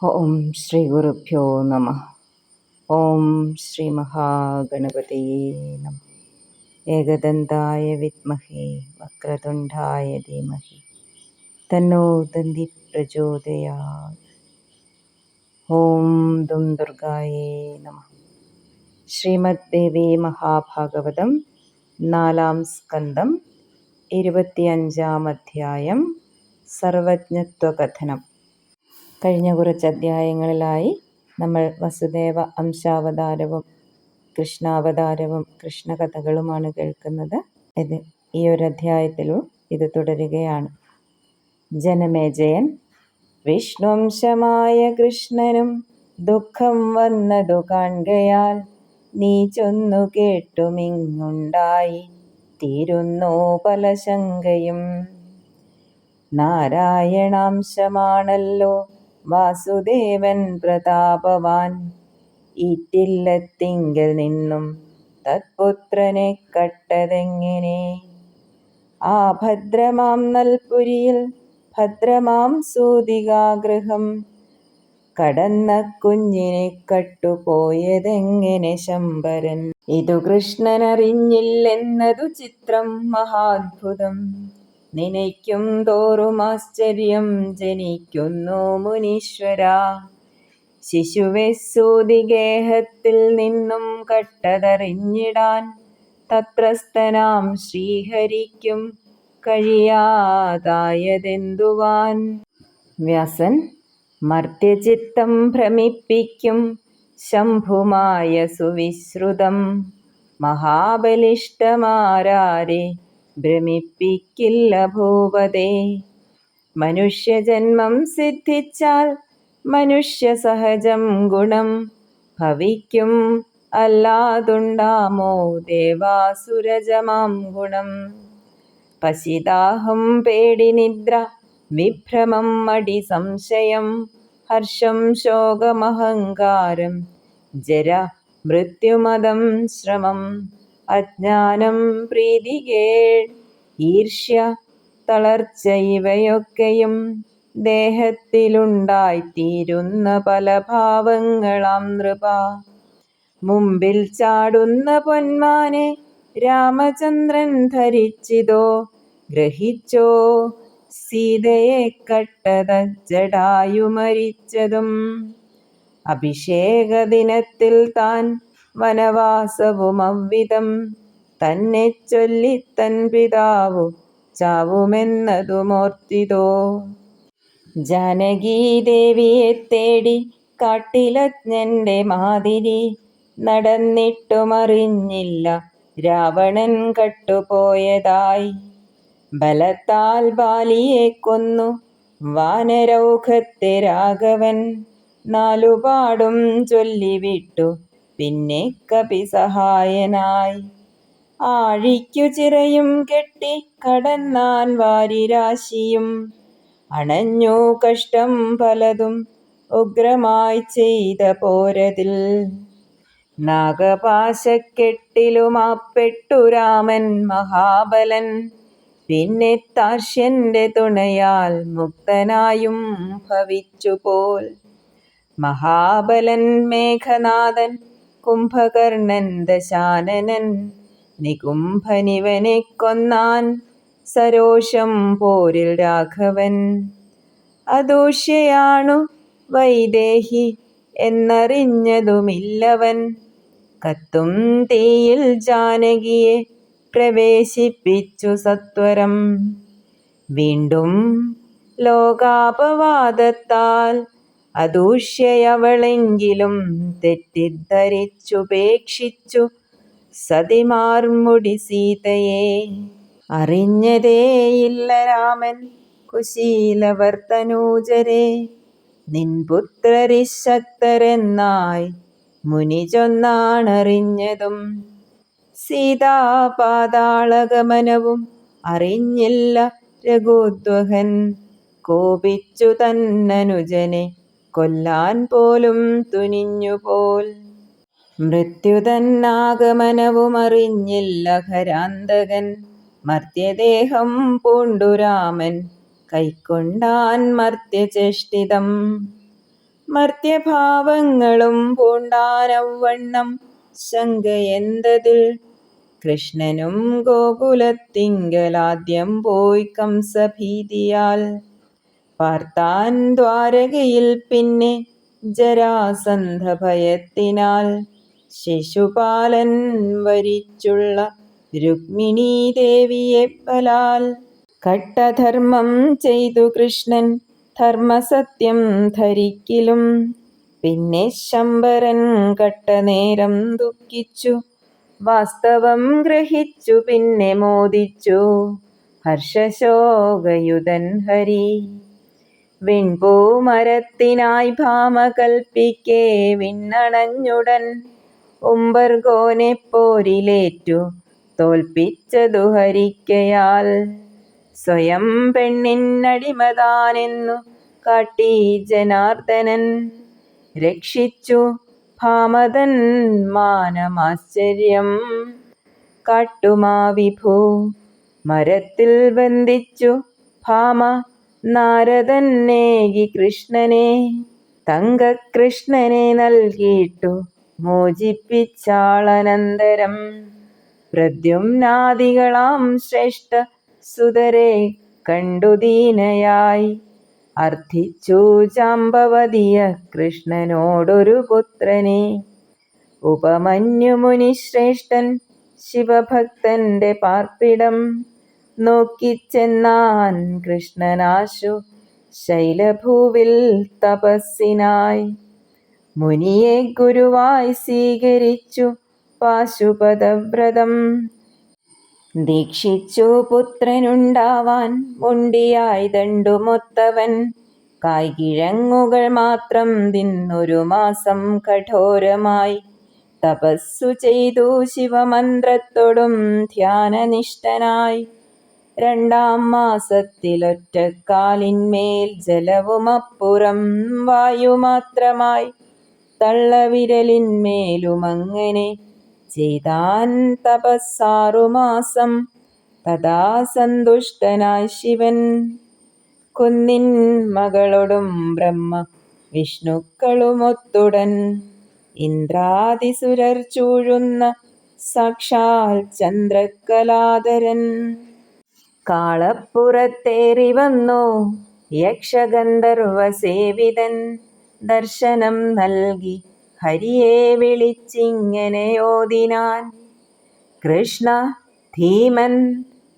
ഓം ശ്രീ ഗുരുഭ്യോ നമ. ഓം ശ്രീ മഹാഗണപതയേ നമ. ഏകദന്തായ വിദ്മഹേ വക്രതുണ്ഡായ ധീമഹി തന്നോ ദന്തി പ്രചോദയാത്. ഓം ദും ദുർഗായേ നമ. ശ്രീമദ് ദേവി മഹാഭാഗവതം 4-ാം സ്കന്ധം 25-ാം അധ്യായം സർവജ്ഞത്വകഥനം. കഴിഞ്ഞ കുറച്ച് അധ്യായങ്ങളിലായി നമ്മൾ വസുദേവ അംശാവതാരവും കൃഷ്ണാവതാരവും കൃഷ്ണകഥകളുമാണ് കേൾക്കുന്നത്. ഈ ഒരു അധ്യായത്തിലും ഇത് തുടരുകയാണ്. ജനമേജയൻ: വിഷ്ണുവംശമായ കൃഷ്ണനും ദുഃഖം വന്നതു കാൺകയാൽ നീ ചൊന്നു കേട്ടുമിങ്ങുണ്ടായി തീരുന്നോ പല ശങ്കയും. നാരായണാംശമാണല്ലോ വാസുദേവൻ പ്രതാപവാൻ, ഈറ്റില്ലത്തിങ്കൽ നിന്നും തത്പുത്രനെ കട്ടതെങ്ങനെ. ആ ഭദ്രമാം നൽപുരിയിൽ ഭദ്രമാം സൂതികാഗൃഹം കടന്ന കുഞ്ഞിനെ കട്ടുപോയതെങ്ങനെ ശമ്പരൻ. ഇതു കൃഷ്ണനറിഞ്ഞില്ലെന്നതു ചിത്രം മഹാത്ഭുതം. നിനയ്ക്കും തോറും ആശ്ചര്യം ജനിക്കുന്നു മുനീശ്വരാ. ശിശുവെ സൂതിഗേഹത്തിൽ നിന്നും കട്ടതറിഞ്ഞിടാൻ തത്രസ്ഥനാം ശ്രീഹരിക്കും കഴിയാതായതെന്തുവാൻ. വ്യാസൻ: മർത്യചിത്തം ഭ്രമിപ്പിക്കും ശംഭുമായ സുവിശ്രുതം മഹാബലിഷ്ടമാരാരെ ഭ്രമിപ്പിക്കില്ല ഭൂപതേ. മനുഷ്യജന്മം സിദ്ധിച്ചാൽ മനുഷ്യ സഹജം ഗുണം ഭവിക്കും, അല്ലാതുണ്ടാമോ ദേവാസുരജമാം ഗുണം. പശിതാഹം പേടി നിദ്ര വിഭ്രമം മടി സംശയം ഹർഷം ശോകമഹങ്കാരം ജര മൃത്യുമദം ശ്രമം അജ്ഞാനം പ്രീതികേട് ഈർഷ്യ തളർച്ച ഇവയൊക്കെയും ദേഹത്തിലുണ്ടായിത്തീരുന്ന പല ഭാവങ്ങളാം നൃപ. മുമ്പിൽ ചാടുന്ന പൊന്മാനെ രാമചന്ദ്രൻ ധരിച്ചിതോ ഗ്രഹിച്ചോ സീതയെ കട്ടത ജടായു മരിച്ചതും. അഭിഷേക ദിനത്തിൽ താൻ വനവാസവും അവ്വിധം തന്നെ ചൊല്ലി തൻ പിതാവു ചാവുമെന്നതുമോർത്തിതോ. ജാനകീദേവിയെ തേടി കാട്ടിലജ്ഞന്റെ മാതിരി നടന്നിട്ടുമറിഞ്ഞില്ല രാവണൻ കട്ടുപോയതായി. ബലത്താൽ ബാലിയെ കൊന്നു വാനരൗഖത്തെ രാഘവൻ നാലുപാടും ചൊല്ലിവിട്ടു പിന്നെ കപിസഹായനായി. ആഴിക്കു ചിറയും കെട്ടി കടന്നാൻ വാരിരാശിയും അണഞ്ഞു കഷ്ടം പലതും ഉഗ്രമായി ചെയ്ത പോരതിൽ. നാഗപാശക്കെട്ടിലുമാപ്പെട്ടു രാമൻ മഹാബലൻ പിന്നെ താർഷ്യന്റെ തുണയാൽ മുക്തനായും ഭവിച്ചുപോൽ. മഹാബലൻ മേഘനാഥൻ കുംഭകർണൻ ദശാനനൻ നികുംഭനിവനെ കൊന്നാൻ സരോഷം പോരിൽ രാഘവൻ. അദൂഷ്യയാണു വൈദേഹി എന്നറിഞ്ഞതുമില്ലവൻ. കത്തും തീയിൽ ജാനകിയെ പ്രവേശിപ്പിച്ചു സത്വരം. വീണ്ടും ലോകാപവാദത്താൽ അദൂഷ്യയവളെങ്കിലും തെറ്റിദ്ധരിച്ചുപേക്ഷിച്ചു സതിമാർമുടി സീതയെ. അറിഞ്ഞതേയില്ല രാമൻ കുശീലവർത്തനൂജരെ നിൻപുത്രരിശക്തരെന്നായി മുനി ചൊന്നാണറിഞ്ഞതും. സീതാപാതാളഗമനവും അറിഞ്ഞില്ല രഘുദ്വഹൻ കോപിച്ചു തന്നനുജനെ കൊല്ലാൻ പോലും തുനിഞ്ഞുപോൽ. മൃത്യുതന്നാഗമനവും അറിഞ്ഞില്ല ഖരാന്തകൻ മർത്യദേഹം പൂണ്ടുരാമൻ കൈക്കൊണ്ടാൻ മർത്യചേഷ്ടിതം. മർത്യഭാവങ്ങളും പൂണ്ടാനവണ്ണം ശങ്കയെന്തതിൽ കൃഷ്ണനും ഗോകുലത്തിങ്കലാദ്യം പോയി കംസഭീതിയാൽ പാർത്താൻ ദ്വാരകയിൽ പിന്നെ ജരാസന്ധ ഭയത്തിനാൽ ശിശുപാലൻ വരിച്ചുള്ള രുക്മിണീ ദേവിയെ ബലാൽ കട്ടധർമ്മം ചെയ്തു കൃഷ്ണൻ ധർമ്മസത്യം ധരിക്കിലും പിന്നെ ശമ്പരൻ കട്ടനേരം ദുഃഖിച്ചു വാസ്തവം ഗ്രഹിച്ചു പിന്നെ മോദിച്ചു ഹർഷശോകയുതൻ ഹരി വിൺപൂമരത്തിനായി ഭാമ കൽപ്പിക്കേ വിണ്ണണഞ്ഞുടൻ ഉംബർഗോനെ പോരിലേറ്റു തോൽപ്പിച്ചതു ഹരിക്കയാൽ സ്വയം പെണ്ണിനടിമതാനെന്നു കാട്ടി ജനാർദ്ദനൻ രക്ഷിച്ചു ഭാമതൻ മാനമാശ്ചര്യം കാട്ടുമാ വിഭു മരത്തിൽ ബന്ധിച്ചു ഭാമ നാരദന്നേകി കൃഷ്ണനെ തങ്കകൃഷ്ണനെ നൽകിയിട്ടു മോചിപ്പിച്ചാളനന്തരം പ്രദ്യുമ്നാദികളാം ശ്രേഷ്ഠ സുതരെ കണ്ടു ദീനയായി അർത്ഥിച്ചു ജാമ്പവതിയ കൃഷ്ണനോടൊരു പുത്രനെ ഉപമന്യുമുനിശ്രേഷ്ഠൻ ശിവഭക്തന്റെ പാർപ്പിടം നോക്കിച്ചെന്നാൻ കൃഷ്ണനാശു ശൈലഭൂവിൽ തപസ്സിനായി മുനിയെ ഗുരുവായി സ്വീകരിച്ചു പാശുപതവ്രതം ദീക്ഷിച്ചു പുത്രനുണ്ടാവാൻ മുണ്ടിയായി ദണ്ഡുമൊത്തവൻ കായ്കിഴങ്ങുകൾ മാത്രം തിന്നൊരു മാസം കഠോരമായി തപസ്സു ചെയ്തു ശിവമന്ത്രത്തോടും ധ്യാനനിഷ്ഠനായി 2-ാം മാസത്തിലൊറ്റക്കാലിന്മേൽ ജലവുമപ്പുറം വായുമാത്രമായി തള്ളവിരലിന്മേലുമങ്ങനെ ചെയ്താൻ തപസ്സാറു മാസം തഥാ സന്തുഷ്ടനായി ശിവൻ കുന്നിൻ മകളോടും ബ്രഹ്മ വിഷ്ണുക്കളുമൊത്തുടൻ ഇന്ദ്രാദിസുരർ ചൂഴുന്ന സാക്ഷാൽ ചന്ദ്രകലാധരൻ കാളപ്പുറത്തേറി വന്നു യക്ഷഗന്ധർവസേവിതൻ ദർശനം നൽകി ഹരിയെ വിളിച്ചിങ്ങനെയോതിനാൻ കൃഷ്ണ ധീമൻ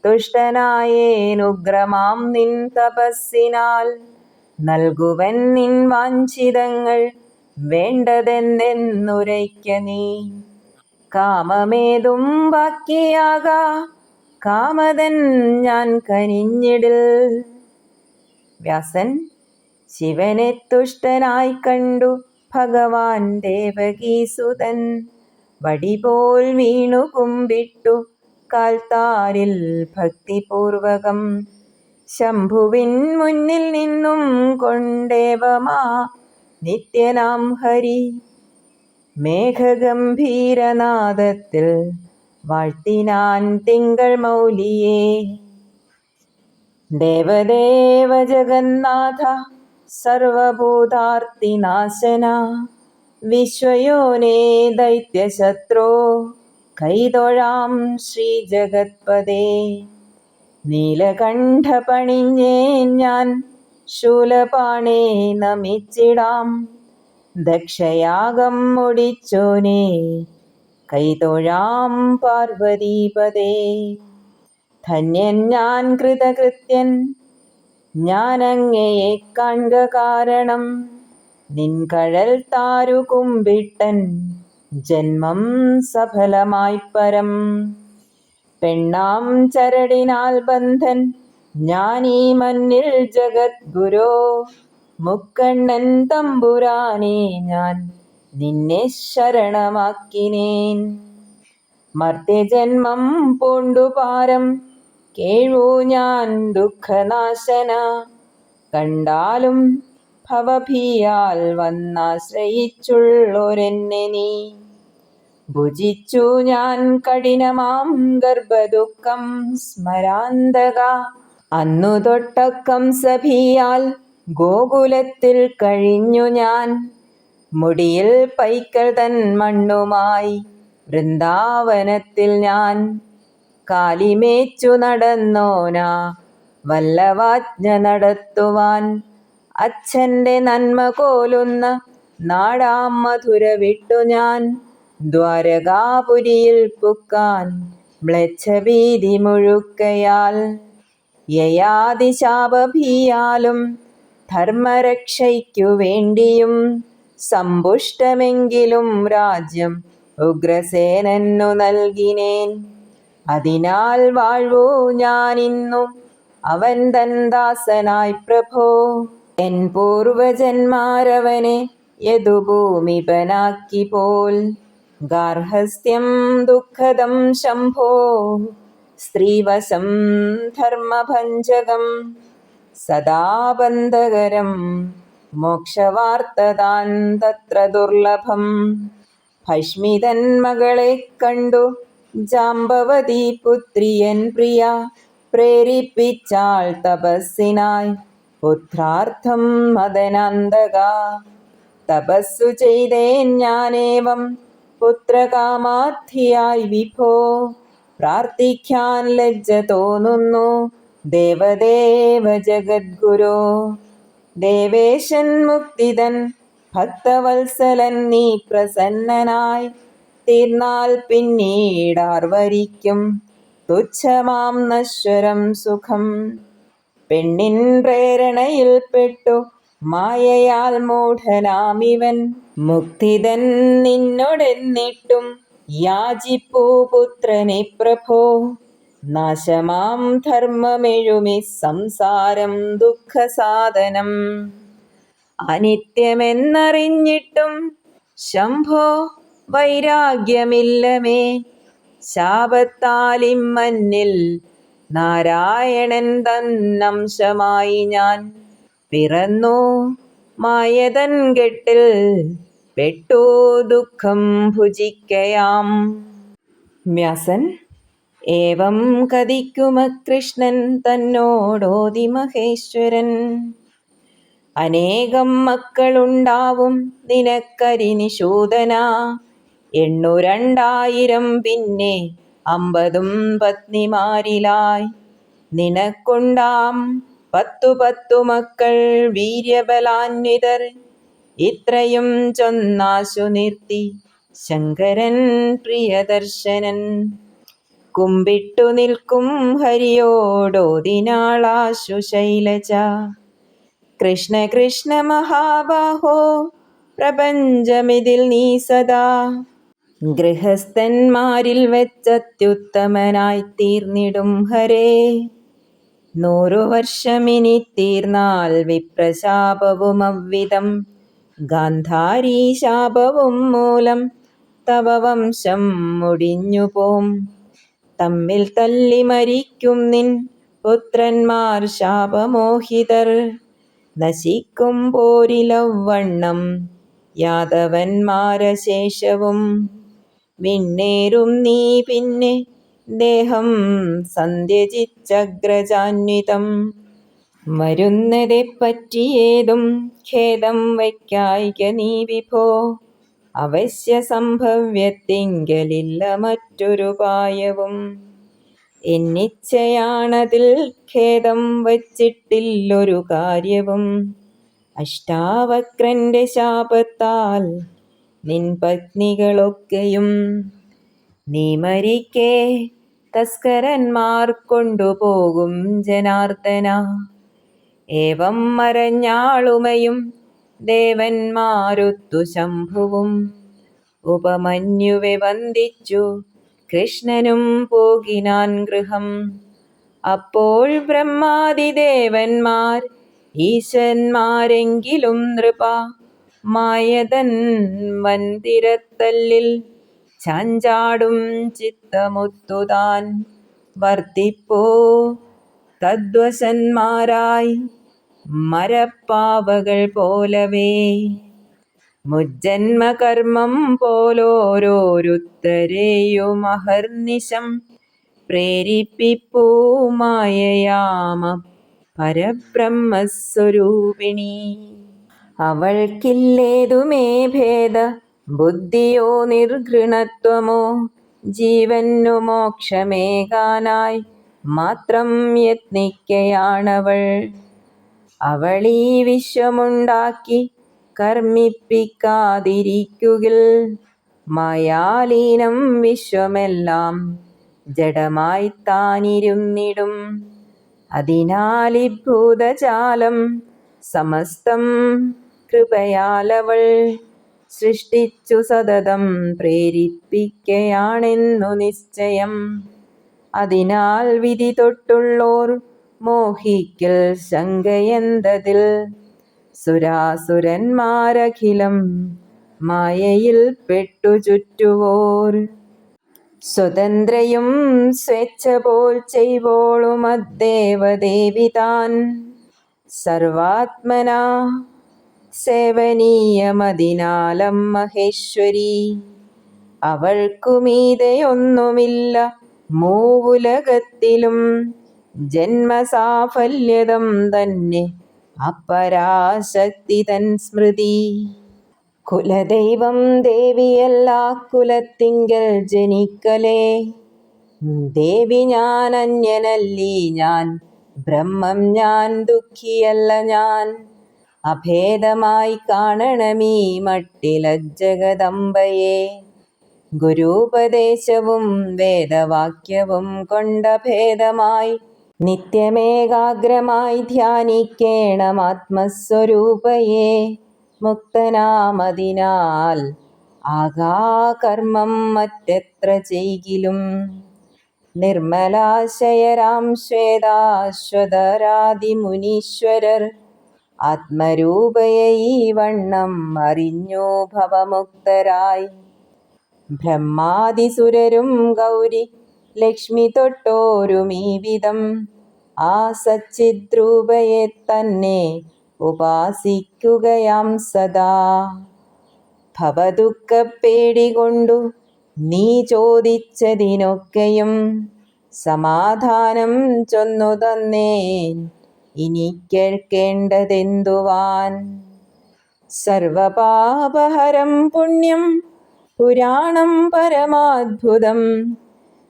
തുഷ്ടനായേനുഗ്രമാം നിൻ തപസ്സിനാൽ നൽകുവൻ നിൻ വാഞ്ചിതങ്ങൾ വേണ്ടതെന്നെന്നുരയ്ക്ക നീ കാമമേതും ബാക്കിയാകാ കാമതൻ ഞാൻ കനിഞ്ഞിടിൽ വ്യാസൻ ശിവനെ തുഷ്ടനായി കണ്ടു ഭഗവാൻ ദേവകീസുതൻ വടിപോൽ വീണു കുമ്പിട്ടു കാൽത്താരിൽ ഭക്തിപൂർവകം ശംഭുവിൻ മുന്നിൽ നിന്നും കൊണ്ടേവമാ നിത്യനാം ഹരി മേഘഗംഭീരനാദത്തിൽ വാഴ്ത്തിനാൻ തിങ്കൾ മൗലിയേ ദേവദേവ ജഗന്നാഥ സർവഭൂതാർത്തിനാശന വിശ്വയോനേ ദൈത്യശത്രോ കൈതൊഴാം ശ്രീജഗത്പദേ നീലകണ്ഠ പണിഞ്ഞേൻ ഞാൻ ശൂലപാണേ നമിച്ചിടാം ദക്ഷയാഗം മുടിച്ചോനേ കൈതൊഴാം പാർവതീപദേ ധന്യൻ ഞാൻ കൃതകൃത്യൻ ഞാനങ്ങയെ കാൺക കാരണം നിൻകഴൽ താരു കുമ്പിട്ടൻ ജന്മം സഫലമായി പരം പെണ്ണാം ചരടിനാൽ ബന്ധൻ ഞാനീ മന്നിൽ ജഗദ്ഗുരോ മുക്കണ്ണൻ തമ്പുരാനെ ഞാൻ നിന്നെ ശരണമാക്കിനേൻ മർത്യജന്മം പൂണ്ടുപാരം കേഴൂ ഞാൻ ദുഃഖനാശന കണ്ടാലും ഭവഭീയാൽ വന്നാശ്രയിച്ചുള്ളൊരെന്നെ നീ ഭുജിച്ചു ഞാൻ കഠിനമാം ഗർഭദുഃഖം സ്മരാന്തക അന്നു തൊട്ടക്കം സഭീയാൽ ഗോകുലത്തിൽ കഴിഞ്ഞു ഞാൻ, മുടിയിൽ പൈക്കൽ തൻ മണ്ണുമായി. വൃന്ദാവനത്തിൽ ഞാൻ കാലിമേച്ചു നടന്നോനാ വല്ലവാജ്ഞ നടത്തുവാൻ. അച്ഛൻ്റെ നന്മ കോലുന്ന നാടാം മധുര വിട്ടു ഞാൻ, ദ്വാരകാപുരിയിൽ പുക്കാൻ മ്ലേച്ഛഭീതി മുഴുക്കയാൽ. യയാതിശാപഭീയാലും ധർമ്മരക്ഷയ്ക്കു വേണ്ടിയും സമ്പുഷ്ടമെങ്കിലും രാജ്യം ഉഗ്രസേനന്നു നൽകിനേൻ. അതിനാൽ വാഴ്വൂ ഞാനിന്നും അവൻ തൻ ദാസനായി പ്രഭോ. എൻ പൂർവജന്മാരവനെ യദുഭൂമിപനാക്കി പോൽ. ഗാർഹസ്ഥ്യം ദുഃഖദം ശംഭോ സ്ത്രീവശം ധർമ്മഭഞ്ജകം. സദാ ബന്ധകരം മോക്ഷവാർത്തതാൻ തത്ര ദുർലഭം. ഭഷ്മിതൻ മകളെ കണ്ടു ജാംബവതി പുത്രിയൻ പ്രിയ, പ്രേരിപ്പിച്ചാൾ തപസ്സിനായി പുത്രാർത്ഥം മദനാന്തക. തപസ്സു ചെയ്തേൻ ഞാനേവം പുത്രകാമാർത്ഥിയായി വിഭോ. പ്രാർത്ഥിക്കാൻ ലജ്ജ തോന്നുന്നു ദേവദേവ ജഗദ്ഗുരോ. ദേവേശൻ മുക്തിതൻ ഭക്തവത്സലൻ നീ പ്രസന്നനായി തീർന്നാൽ പിന്നീടാർവരിക്കും തുച്ഛമാം നശ്വരം സുഖം. പെണ്ണിൻ പ്രേരണയിൽപ്പെട്ടു മായയാൽ മൂഢനാമിവൻ, മുക്തിതൻ നിന്നോടെന്നിട്ടും യാചിപ്പൂ പുത്രനെ പ്രഭോ. നാശമാം ധർമ്മമെഴുമി സംസാരം ദുഃഖസാധനം. അനിത്യമെന്നറിഞ്ഞിട്ടും ശംഭോ വൈരാഗ്യമില്ലമേ. ശാപത്താലിമ്മന്നിൽ നാരായണൻ തന്നംശമായി ഞാൻ പിറന്നു മായതൻ കെട്ടിൽ പെട്ടു ദുഃഖം ഭുജിക്കയാം. വ്യാസൻ ഏവം കഥിക്കുമ കൃഷ്ണൻ തന്നോടോതി മഹേശ്വരൻ. അനേകം മക്കളുണ്ടാവും നിനക്കരിനിശൂദന, 82000 പിന്നെ 50 പത്നിമാരിലായി. നിനക്കുണ്ടാം 10 മക്കൾ വീര്യബലാന്വിതർ. ഇത്രയും ചൊന്നാശു നിർത്തി ശങ്കരൻ പ്രിയദർശനൻ. കുമ്പിട്ടു നിൽക്കും ഹരിയോടോതിനാളാശു ശൈലജ. കൃഷ്ണ കൃഷ്ണ മഹാബാഹോ പ്രപഞ്ചമിതിൽ നീ സദാ. ഗൃഹസ്ഥന്മാരിൽ വെച്ചത്യുത്തമനായി തീർന്നിടും ഹരേ. 100 വർഷമിനി തീർന്നാൽ വിപ്രശാപവും അവ്വിധം. ഗാന്ധാരീ ശാപവും മൂലം തവ വംശം മുടിഞ്ഞുപോം. തമ്മിൽ തല്ലി മരിക്കും നിൻ പുത്രന്മാർ ശാപമോഹിതർ. നശിക്കും പോരിലവണ്ണം യാദവന്മാരശേഷവും. വിണ്ണേറും നീ പിന്നെ ദേഹം സന്ധ്യജിച്ചഗ്രജാന്വിതം. വരുന്നതെപ്പറ്റിയേതും ഖേദം വയ്ക്കായിക നീ വിഭോ. അവശ്യ സംഭവ്യത്തിങ്കലില്ല മറ്റൊരുപായവും. എന്നിച്ഛയാണതിൽ ഖേദം വച്ചിട്ടില്ലൊരു കാര്യവും. അഷ്ടാവക്രന്റെ ശാപത്താൽ നിൻ പത്നികളൊക്കെയും നീ മരിക്കേ തസ്കരന്മാർ കൊണ്ടുപോകും ജനാർദ്ദന. ഏവം മറഞ്ഞാളുമയും ദേവന്മാരൊത്തു ശംഭുവും. ഉപമന്യുവെ വന്ദിച്ചു കൃഷ്ണനും പോകിനാൻ ഗൃഹം. അപ്പോൾ ബ്രഹ്മാദിദേവന്മാർ ഈശന്മാരെങ്കിലും നൃപ, മായതൻ മന്ദിരത്തല്ലിൽ ചാഞ്ചാടും ചിത്തമൊത്തുതാൻ വർത്തിപ്പോ തദ്വശന്മാരായി മരപ്പാവകൾ പോലവേ. മുജ്ജന്മകർമ്മം പോലോരോരുത്തരെയുമഹർനിശം പ്രേരിപ്പിപ്പൂ മായയാമ പരബ്രഹ്മസ്വരൂപിണി. അവൾക്കില്ലേതുമേ ഭേദ ബുദ്ധിയോ നിർഘൃണത്വമോ, ജീവനു മോക്ഷമേകാനായി മാത്രം യത്നിക്കയാണവൾ. അവളീ വിശ്വമുണ്ടാക്കി കർമ്മിപ്പിക്കാതിരിക്കുകിൽ, മായാലീനം വിശ്വമെല്ലാം ജഡമായിത്താനിരുന്നിടും. അതിനാലി ഭൂതജാലം സമസ്തം കൃപയാലവൾ സൃഷ്ടിച്ചു സതതം പ്രേരിപ്പിക്കയാണെന്നു നിശ്ചയം. അതിനാൽ വിധി തൊട്ടുള്ളോർ മോഹിക്കൽ ശങ്കയെന്തതിൽ, സുരാസുരന്മാരഖിലം മായയിൽ പെട്ടു ചുറ്റുവോർ. സ്വതന്ത്രയും സ്വേച്ഛ പോൽ ചെയ്വോളുമദ്ദേവദേവി താൻ, സർവാത്മനാ സേവനീയമതിനാലം മഹേശ്വരി. അവൾക്കുമീതെയൊന്നുമില്ല മൂവുലകത്തിലും, ജന്മസാഫല്യദം തന്നെ അപ്പരാശക്തി തൻ സ്മൃതി. കുലദൈവം ദേവിയല്ലാ കുലത്തിങ്കൽ ജനിക്കലേ, ദേവി ഞാൻ അന്യനല്ലീ ഞാൻ, ബ്രഹ്മം ഞാൻ ദുഃഖിയല്ല ഞാൻ. അഭേദമായി കാണണമീ മട്ടിലജ്ജഗദംബയെ, ഗുരുപദേശവും വേദവാക്യവും കൊണ്ടഭേദമായി നിത്യമേകാഗ്രമായി ധ്യാനിക്കേണമാത്മസ്വരൂപയെ. മുക്തനാമതിനാൽ ആകാ കർമ്മം മറ്റെത്ര ചെയ്കിലും, നിർമ്മലാശയരാം ശ്വേതാശ്വതരാദിമുനീശ്വരർ ആത്മരൂപയെ ഈ വണ്ണം അറിഞ്ഞു ഭവമുക്തരായി. ബ്രഹ്മാദിസുരരും ഗൗരി ലക്ഷ്മി തൊട്ടോരുമീ വിധം, ആ സച്ചിദ്രൂപയെ തന്നെ ഉപാസിക്കുകയാം സദാ. ഭവദുഃഖപ്പേടികൊണ്ടു നീ ചോദിച്ചതിനൊക്കെയും സമാധാനം ചൊന്നു തന്നേൻ, ഇനി കേൾക്കേണ്ടതെന്തുവാൻ. സർവപാപഹരം പുണ്യം പുരാണം പരമാദ്ഭുതം,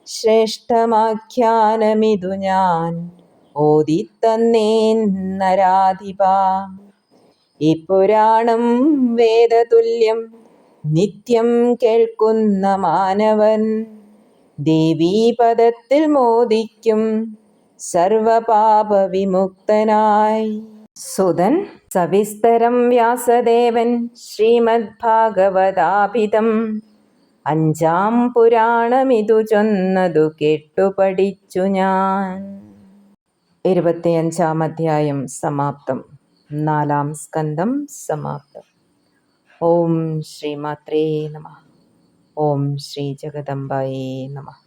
ശ്രേഷ്ഠമാഖ്യാനമിതു ഞാൻ ഓതിത്തന്നേൻ നരാധിപ. ഇപ്പുരാണം വേദതുല്യം നിത്യം കേൾക്കുന്ന മാനവൻ, ദേവീപദത്തിൽ മോദിക്കും സർവപാപവിമുക്തനായി. സുതൻ സവിസ്തരം വ്യാസദേവൻ ശ്രീമദ്ഭാഗവതാഭിധം, അഞ്ചാം പുരാണമിതു ചൊന്നതു കേട്ടു പഠിച്ചു ഞാൻ. 25-ാം അധ്യായം സമാപ്തം. 4-ാം സ്കന്ധം സമാപ്തം. ഓം ശ്രീ മാത്രേ നമഃ. ഓം ശ്രീ ജഗദംബായേ നമഃ.